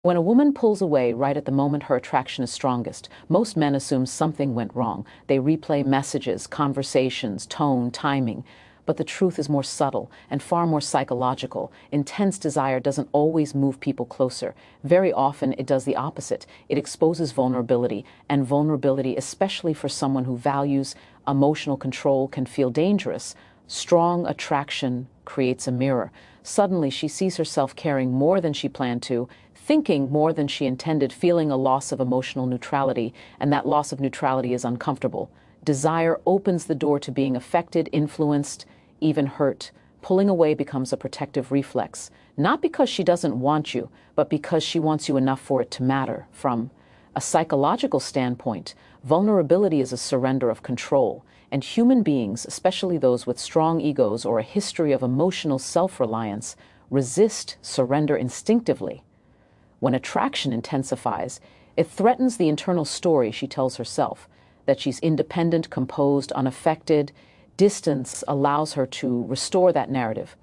When a woman pulls away right at the moment her attraction is strongest, most men assume something went wrong. They replay messages, conversations, tone, timing. But the truth is more subtle and far more psychological. Intense desire doesn't always move people closer. Very often it does the opposite. It exposes vulnerability, and vulnerability, especially for someone who values emotional control, can feel dangerous. Strong attraction creates a mirror. Suddenly she sees herself caring more than she planned to, thinking more than she intended, feeling a loss of emotional neutrality, and that loss of neutrality is uncomfortable. Desire opens the door to being affected, influenced, even hurt. Pulling away becomes a protective reflex, not because she doesn't want you, but because she wants you enough for it to matter. From a psychological standpoint, vulnerability is a surrender of control, and human beings, especially those with strong egos or a history of emotional self-reliance, resist surrender instinctively. When attraction intensifies, it threatens the internal story she tells herself, that she's independent, composed, unaffected. Distance allows her to restore that narrative.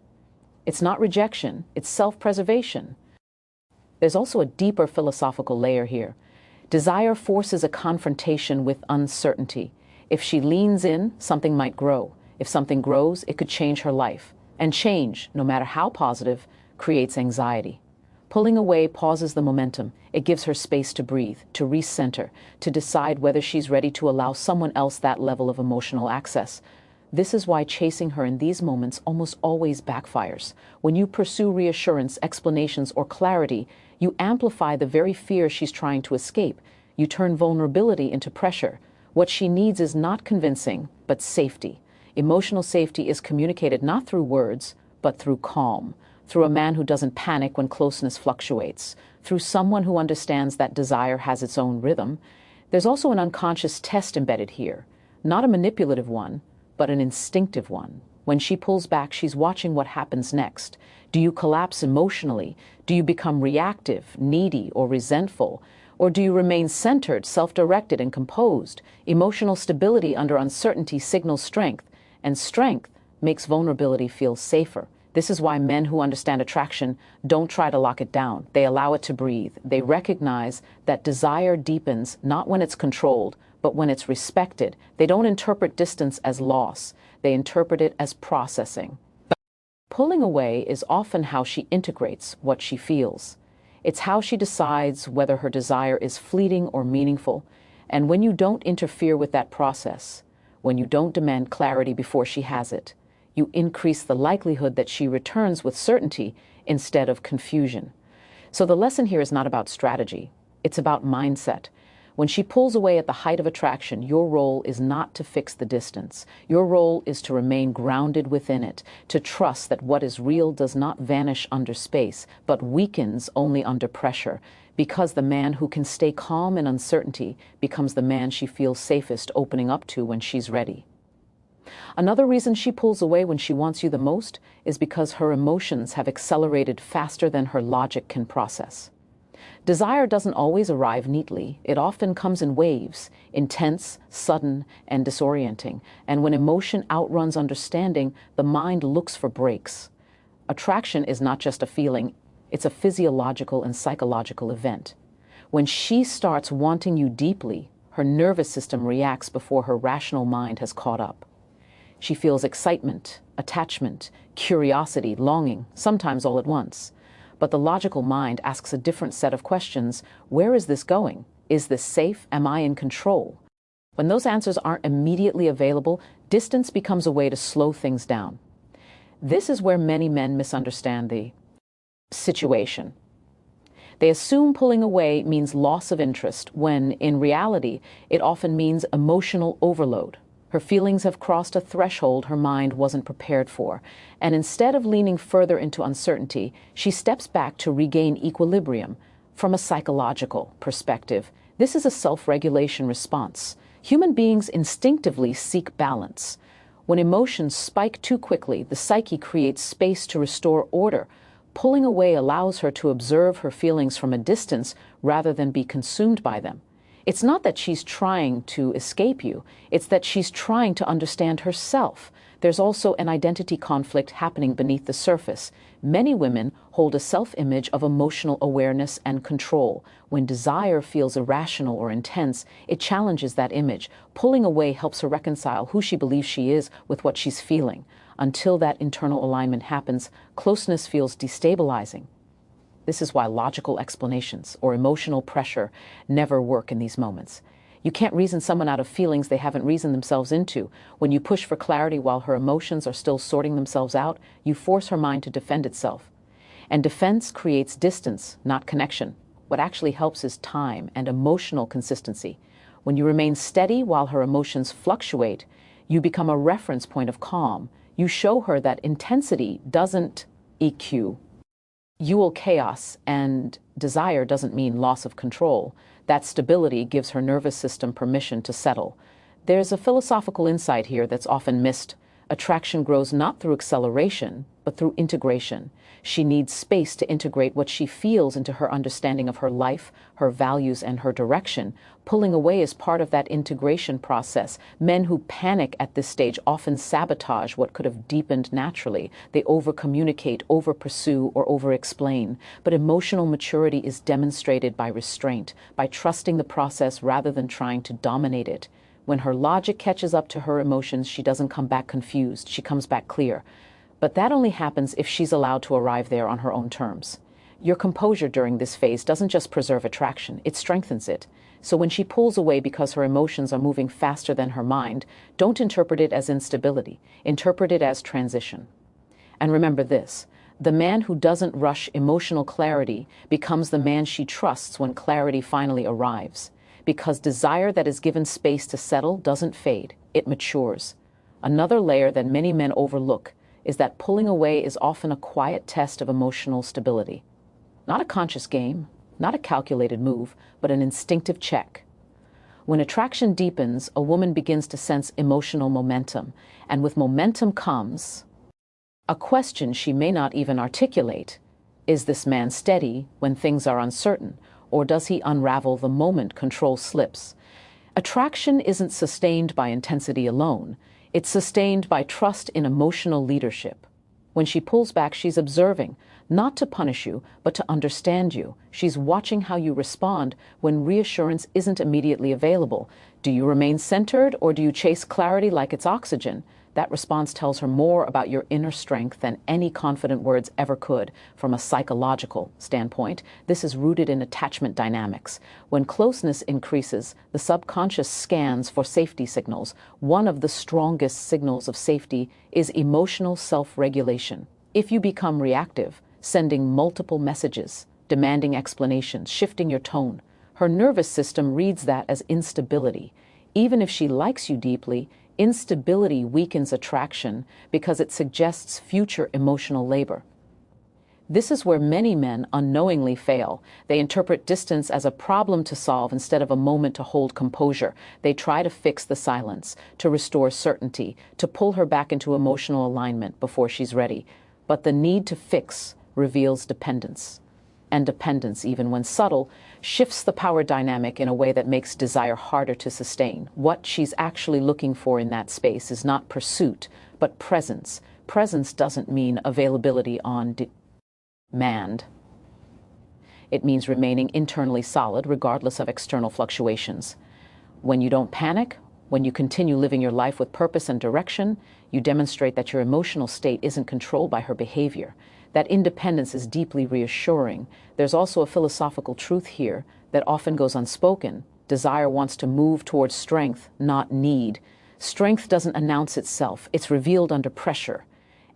It's not rejection, it's self-preservation. There's also a deeper philosophical layer here. Desire forces a confrontation with uncertainty. If she leans in, something might grow. If something grows, it could change her life. And change, no matter how positive, creates anxiety. Pulling away pauses the momentum. It gives her space to breathe, to recenter, to decide whether she's ready to allow someone else that level of emotional access. This is why chasing her in these moments almost always backfires. When you pursue reassurance, explanations, or clarity, you amplify the very fear she's trying to escape. You turn vulnerability into pressure. What she needs is not convincing, but safety. Emotional safety is communicated not through words, but through calm. Through a man who doesn't panic when closeness fluctuates, through someone who understands that desire has its own rhythm. There's also an unconscious test embedded here, not a manipulative one, but an instinctive one. When she pulls back, she's watching what happens next. Do you collapse emotionally? Do you become reactive, needy, or resentful? Or do you remain centered, self-directed, and composed? Emotional stability under uncertainty signals strength, and strength makes vulnerability feel safer. This is why men who understand attraction don't try to lock it down. They allow it to breathe. They recognize that desire deepens not when it's controlled, but when it's respected. They don't interpret distance as loss. They interpret it as processing. Pulling away is often how she integrates what she feels. It's how she decides whether her desire is fleeting or meaningful. And when you don't interfere with that process, when you don't demand clarity before she has it, you increase the likelihood that she returns with certainty instead of confusion. So the lesson here is not about strategy. It's about mindset. When she pulls away at the height of attraction, your role is not to fix the distance. Your role is to remain grounded within it, to trust that what is real does not vanish under space, but weakens only under pressure, because the man who can stay calm in uncertainty becomes the man she feels safest opening up to when she's ready. Another reason she pulls away when she wants you the most is because her emotions have accelerated faster than her logic can process. Desire doesn't always arrive neatly. It often comes in waves, intense, sudden, and disorienting. And when emotion outruns understanding, the mind looks for breaks. Attraction is not just a feeling, it's a physiological and psychological event. When she starts wanting you deeply, her nervous system reacts before her rational mind has caught up. She feels excitement, attachment, curiosity, longing, sometimes all at once. But the logical mind asks a different set of questions. Where is this going? Is this safe? Am I in control? When those answers aren't immediately available, distance becomes a way to slow things down. This is where many men misunderstand the situation. They assume pulling away means loss of interest, when in reality, it often means emotional overload. Her feelings have crossed a threshold her mind wasn't prepared for, and instead of leaning further into uncertainty, she steps back to regain equilibrium. From a psychological perspective, this is a self-regulation response. Human beings instinctively seek balance. When emotions spike too quickly, the psyche creates space to restore order. Pulling away allows her to observe her feelings from a distance rather than be consumed by them. It's not that she's trying to escape you, it's that she's trying to understand herself. There's also an identity conflict happening beneath the surface. Many women hold a self-image of emotional awareness and control. When desire feels irrational or intense, it challenges that image. Pulling away helps her reconcile who she believes she is with what she's feeling. Until that internal alignment happens, closeness feels destabilizing. This is why logical explanations or emotional pressure never work in these moments. You can't reason someone out of feelings they haven't reasoned themselves into. When you push for clarity while her emotions are still sorting themselves out, you force her mind to defend itself. And defense creates distance, not connection. What actually helps is time and emotional consistency. When you remain steady while her emotions fluctuate, you become a reference point of calm. You show her that intensity doesn't EQ chaos, and desire doesn't mean loss of control. That stability gives her nervous system permission to settle. There's a philosophical insight here that's often missed. Attraction grows not through acceleration, but through integration. She needs space to integrate what she feels into her understanding of her life, her values, and her direction. Pulling away is part of that integration process. Men who panic at this stage often sabotage what could have deepened naturally. They over-communicate, over-pursue, or over-explain. But emotional maturity is demonstrated by restraint, by trusting the process rather than trying to dominate it. When her logic catches up to her emotions, she doesn't come back confused. She comes back clear. But that only happens if she's allowed to arrive there on her own terms. Your composure during this phase doesn't just preserve attraction, it strengthens it. So when she pulls away because her emotions are moving faster than her mind, don't interpret it as instability. Interpret it as transition. And remember this, the man who doesn't rush emotional clarity becomes the man she trusts when clarity finally arrives. Because desire that is given space to settle doesn't fade, it matures. Another layer that many men overlook is that pulling away is often a quiet test of emotional stability. Not a conscious game, not a calculated move, but an instinctive check. When attraction deepens, a woman begins to sense emotional momentum, and with momentum comes a question she may not even articulate. Is this man steady when things are uncertain, or does he unravel the moment control slips? Attraction isn't sustained by intensity alone. It's sustained by trust in emotional leadership. When she pulls back, she's observing, not to punish you, but to understand you. She's watching how you respond when reassurance isn't immediately available. Do you remain centered, or do you chase clarity like it's oxygen? That response tells her more about your inner strength than any confident words ever could. From a psychological standpoint, this is rooted in attachment dynamics. When closeness increases, the subconscious scans for safety signals. One of the strongest signals of safety is emotional self-regulation. If you become reactive, sending multiple messages, demanding explanations, shifting your tone, her nervous system reads that as instability. Even if she likes you deeply, instability weakens attraction because it suggests future emotional labor. This is where many men unknowingly fail. They interpret distance as a problem to solve instead of a moment to hold composure. They try to fix the silence, to restore certainty, to pull her back into emotional alignment before she's ready. But the need to fix reveals dependence. And dependence, even when subtle, shifts the power dynamic in a way that makes desire harder to sustain. What she's actually looking for in that space is not pursuit, but presence. Presence doesn't mean availability on demand. It means remaining internally solid regardless of external fluctuations. When you don't panic, when you continue living your life with purpose and direction, you demonstrate that your emotional state isn't controlled by her behavior. That independence is deeply reassuring. There's also a philosophical truth here that often goes unspoken. Desire wants to move towards strength, not need. Strength doesn't announce itself. It's revealed under pressure.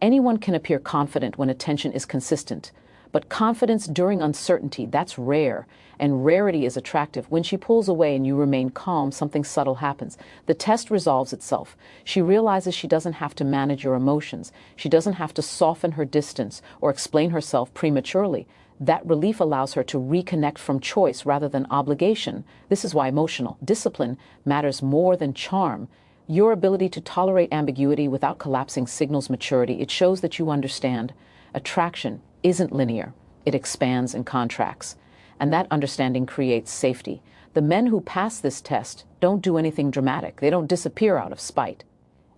Anyone can appear confident when attention is consistent. But confidence during uncertainty, that's rare, and rarity is attractive. When she pulls away and you remain calm, something subtle happens. The test resolves itself. She realizes she doesn't have to manage your emotions. She doesn't have to soften her distance or explain herself prematurely. That relief allows her to reconnect from choice rather than obligation. This is why emotional discipline matters more than charm. Your ability to tolerate ambiguity without collapsing signals maturity. It shows that you understand. Attraction isn't linear. It expands and contracts. And that understanding creates safety. The men who pass this test don't do anything dramatic. They don't disappear out of spite.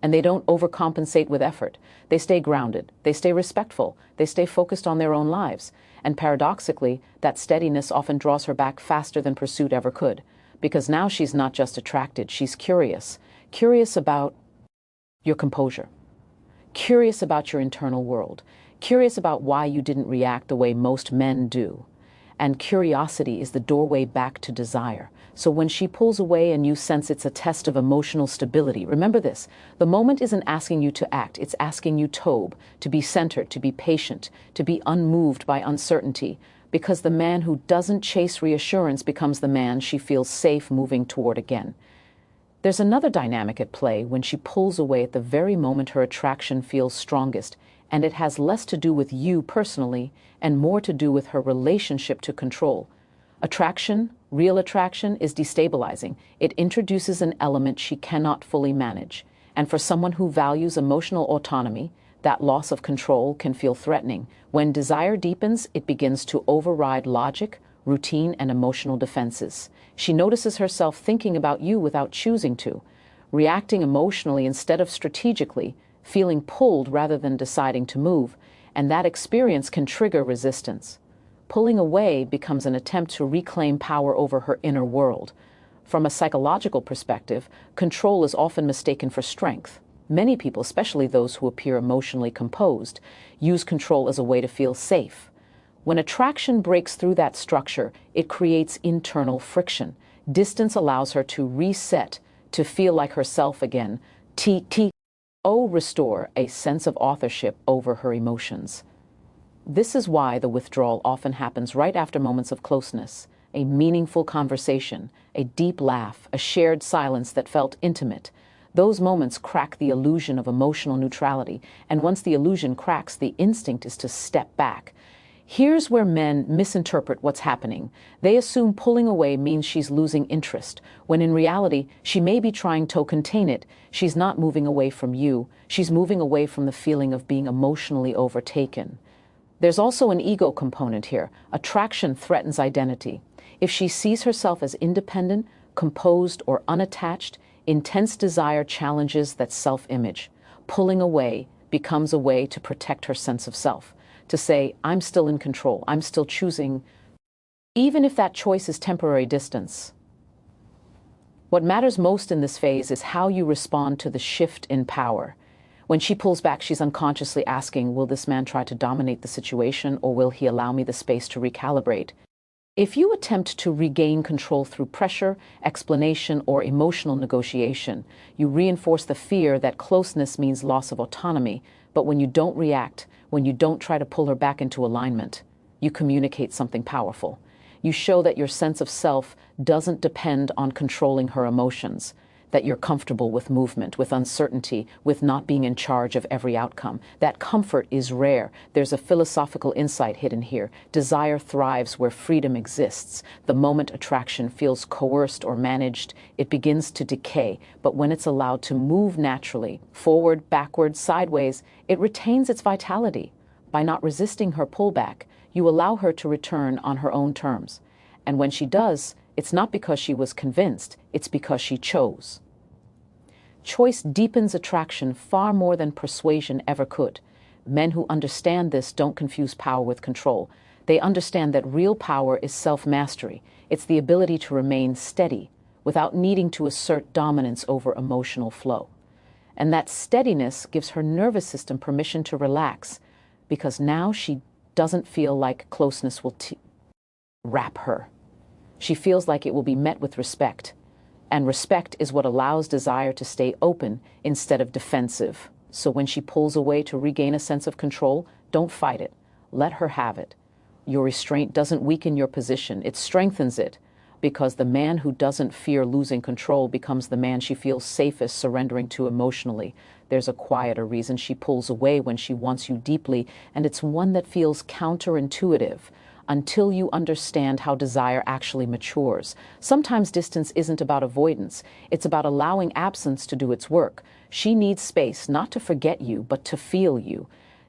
And they don't overcompensate with effort. They stay grounded. They stay respectful. They stay focused on their own lives. And paradoxically, that steadiness often draws her back faster than pursuit ever could. Because now she's not just attracted, she's curious. Curious about your composure. Curious about your internal world. Curious about why you didn't react the way most men do. And curiosity is the doorway back to desire. So when she pulls away and you sense it's a test of emotional stability, remember this: the moment isn't asking you to act, it's asking you to be centered, to be patient, to be unmoved by uncertainty, because the man who doesn't chase reassurance becomes the man she feels safe moving toward again. There's another dynamic at play when she pulls away at the very moment her attraction feels strongest, and it has less to do with you personally and more to do with her relationship to control. Attraction, real attraction, is destabilizing. It introduces an element she cannot fully manage. And for someone who values emotional autonomy, that loss of control can feel threatening. When desire deepens, it begins to override logic, routine, and emotional defenses. She notices herself thinking about you without choosing to, reacting emotionally instead of strategically, feeling pulled rather than deciding to move, and that experience can trigger resistance. Pulling away becomes an attempt to reclaim power over her inner world. From a psychological perspective, control is often mistaken for strength. Many people, especially those who appear emotionally composed, use control as a way to feel safe. When attraction breaks through that structure, it creates internal friction. Distance allows her to reset, to feel like herself again, restore a sense of authorship over her emotions. This is why the withdrawal often happens right after moments of closeness, a meaningful conversation, a deep laugh, a shared silence that felt intimate. Those moments crack the illusion of emotional neutrality, and once the illusion cracks, the instinct is to step back. Here's where men misinterpret what's happening. They assume pulling away means she's losing interest, when in reality, she may be trying to contain it. She's not moving away from you. She's moving away from the feeling of being emotionally overtaken. There's also an ego component here. Attraction threatens identity. If she sees herself as independent, composed, or unattached, intense desire challenges that self-image. Pulling away becomes a way to protect her sense of self, to say, I'm still in control, I'm still choosing, even if that choice is temporary distance. What matters most in this phase is how you respond to the shift in power. When she pulls back, she's unconsciously asking, will this man try to dominate the situation, or will he allow me the space to recalibrate? If you attempt to regain control through pressure, explanation, or emotional negotiation, you reinforce the fear that closeness means loss of autonomy. But when you don't react, when you don't try to pull her back into alignment, you communicate something powerful. You show that your sense of self doesn't depend on controlling her emotions, that you're comfortable with movement, with uncertainty, with not being in charge of every outcome. That comfort is rare. There's a philosophical insight hidden here. Desire thrives where freedom exists. The moment attraction feels coerced or managed, it begins to decay. But when it's allowed to move naturally, forward, backward, sideways, it retains its vitality. By not resisting her pullback, you allow her to return on her own terms. And when she does, it's not because she was convinced, it's because she chose. Choice deepens attraction far more than persuasion ever could. Men who understand this don't confuse power with control. They understand that real power is self-mastery. It's the ability to remain steady without needing to assert dominance over emotional flow. And that steadiness gives her nervous system permission to relax, because now she doesn't feel like closeness will wrap her. She feels like it will be met with respect. And respect is what allows desire to stay open instead of defensive. So when she pulls away to regain a sense of control, don't fight it. Let her have it. Your restraint doesn't weaken your position, it strengthens it. Because the man who doesn't fear losing control becomes the man she feels safest surrendering to emotionally. There's a quieter reason she pulls away when she wants you deeply, and it's one that feels counterintuitive. Until you understand how desire actually matures. Sometimes distance isn't about avoidance. It's about allowing absence to do its work. She needs space, not to forget you, but to feel you.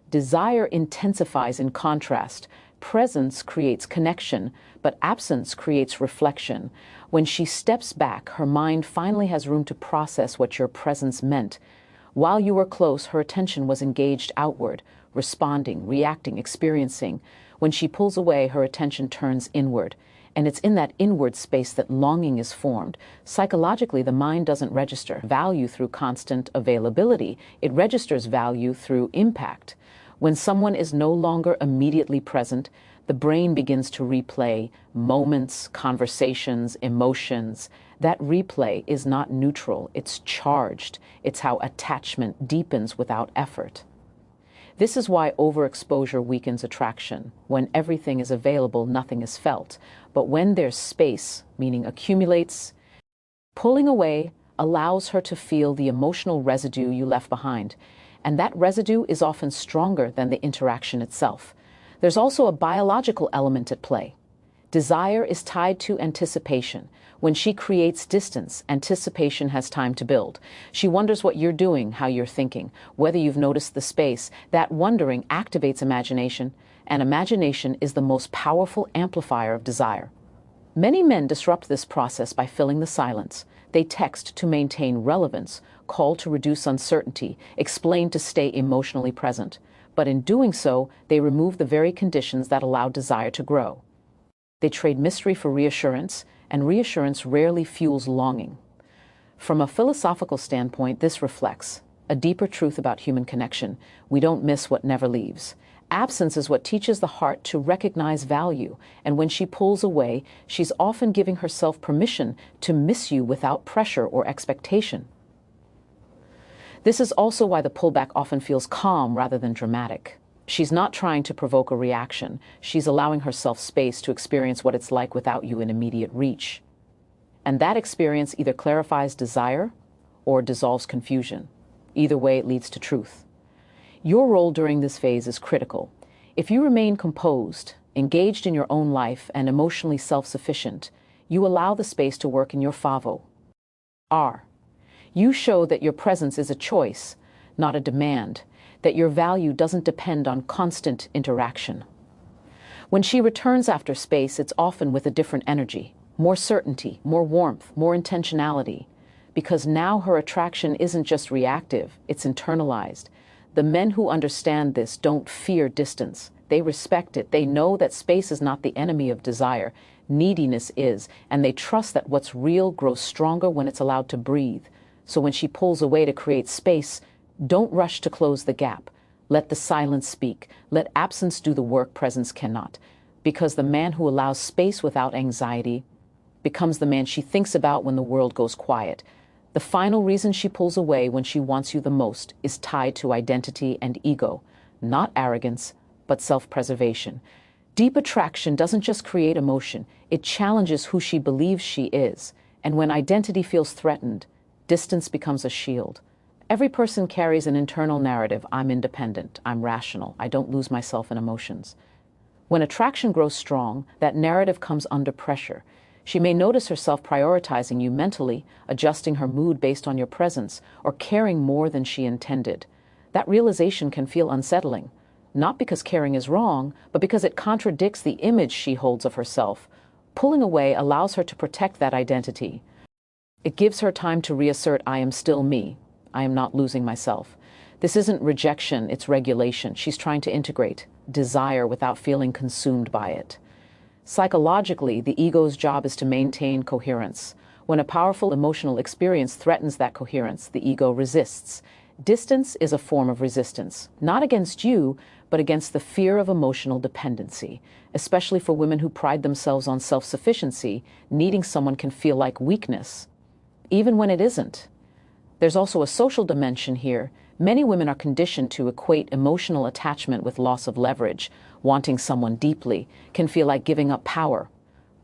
Desire intensifies in contrast. Presence creates connection, but absence creates reflection. When she steps back, her mind finally has room to process what your presence meant. While you were close, her attention was engaged outward, responding, reacting, experiencing. When she pulls away, her attention turns inward. And it's in that inward space that longing is formed. Psychologically, the mind doesn't register value through constant availability. It registers value through impact. When someone is no longer immediately present, the brain begins to replay moments, conversations, emotions. That replay is not neutral, it's charged. It's how attachment deepens without effort. This is why overexposure weakens attraction. When everything is available, nothing is felt. But when there's space, meaning accumulates, pulling away allows her to feel the emotional residue you left behind. And that residue is often stronger than the interaction itself. There's also a biological element at play. Desire is tied to anticipation. When she creates distance, anticipation has time to build. She wonders what you're doing, how you're thinking, whether you've noticed the space. That wondering activates imagination, and imagination is the most powerful amplifier of desire. Many men disrupt this process by filling the silence. They text to maintain relevance, call to reduce uncertainty, explain to stay emotionally present. But in doing so, they remove the very conditions that allow desire to grow. They trade mystery for reassurance, and reassurance rarely fuels longing. From a philosophical standpoint, this reflects a deeper truth about human connection. We don't miss what never leaves. Absence is what teaches the heart to recognize value, and when she pulls away, she's often giving herself permission to miss you without pressure or expectation. This is also why the pullback often feels calm rather than dramatic. She's not trying to provoke a reaction. She's allowing herself space to experience what it's like without you in immediate reach. And that experience either clarifies desire or dissolves confusion. Either way, it leads to truth. Your role during this phase is critical. If you remain composed, engaged in your own life, and emotionally self-sufficient, you allow the space to work in your favor. You show that your presence is a choice, not a demand, that your value doesn't depend on constant interaction. When she returns after space, it's often with a different energy, more certainty, more warmth, more intentionality, because now her attraction isn't just reactive, it's internalized. The men who understand this don't fear distance. They respect it. They know that space is not the enemy of desire. Neediness is, and they trust that what's real grows stronger when it's allowed to breathe. So when she pulls away to create space, don't rush to close the gap. Let the silence speak. Let absence do the work presence cannot. Because the man who allows space without anxiety becomes the man she thinks about when the world goes quiet. The final reason she pulls away when she wants you the most is tied to identity and ego, not arrogance, but self-preservation. Deep attraction doesn't just create emotion, it challenges who she believes she is. And when identity feels threatened, distance becomes a shield. Every person carries an internal narrative. I'm independent, I'm rational, I don't lose myself in emotions. When attraction grows strong, that narrative comes under pressure. She may notice herself prioritizing you mentally, adjusting her mood based on your presence, or caring more than she intended. That realization can feel unsettling, not because caring is wrong, but because it contradicts the image she holds of herself. Pulling away allows her to protect that identity. It gives her time to reassert, I am still me. I am not losing myself. This isn't rejection, it's regulation. She's trying to integrate desire without feeling consumed by it. Psychologically, the ego's job is to maintain coherence. When a powerful emotional experience threatens that coherence, the ego resists. Distance is a form of resistance, not against you, but against the fear of emotional dependency. Especially for women who pride themselves on self-sufficiency, needing someone can feel like weakness, even when it isn't. There's also a social dimension here. Many women are conditioned to equate emotional attachment with loss of leverage. Wanting someone deeply can feel like giving up power.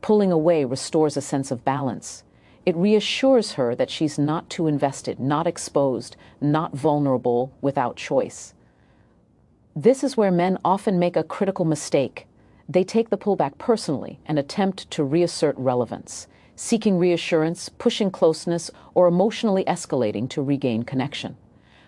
Pulling away restores a sense of balance. It reassures her that she's not too invested, not exposed, not vulnerable, without choice. This is where men often make a critical mistake. They take the pullback personally and attempt to reassert relevance, seeking reassurance, pushing closeness, or emotionally escalating to regain connection.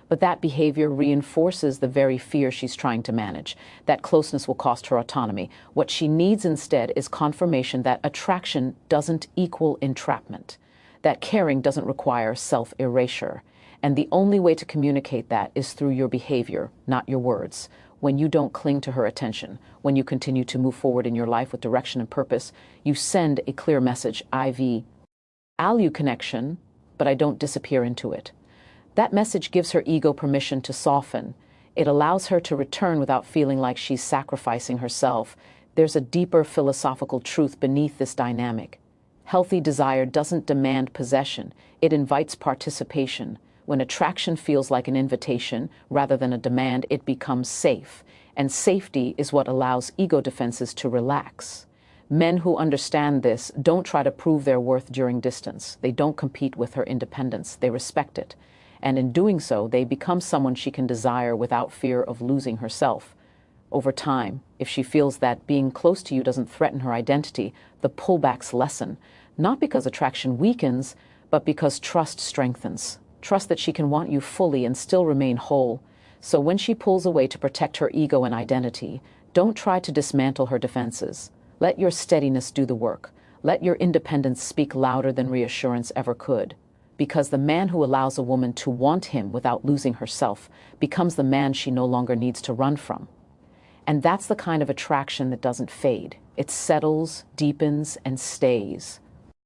But that behavior reinforces the very fear she's trying to manage. That closeness will cost her autonomy. What she needs instead is confirmation that attraction doesn't equal entrapment, that caring doesn't require self-erasure, And the only way to communicate that is through your behavior, not your words. When you don't cling to her attention, when you continue to move forward in your life with direction and purpose, you send a clear message. I value connection, but I don't disappear into it. That message gives her ego permission to soften. It allows her to return without feeling like she's sacrificing herself. There's a deeper philosophical truth beneath this dynamic. Healthy desire doesn't demand possession. It invites participation. When attraction feels like an invitation rather than a demand, it becomes safe. And safety is what allows ego defenses to relax. Men who understand this don't try to prove their worth during distance. They don't compete with her independence. They respect it. And in doing so, they become someone she can desire without fear of losing herself. Over time, if she feels that being close to you doesn't threaten her identity, the pullbacks lessen, not because attraction weakens, but because trust strengthens. Trust that she can want you fully and still remain whole. So when she pulls away to protect her ego and identity, don't try to dismantle her defenses. Let your steadiness do the work. Let your independence speak louder than reassurance ever could. Because the man who allows a woman to want him without losing herself becomes the man she no longer needs to run from. And that's the kind of attraction that doesn't fade. It settles, deepens, and stays.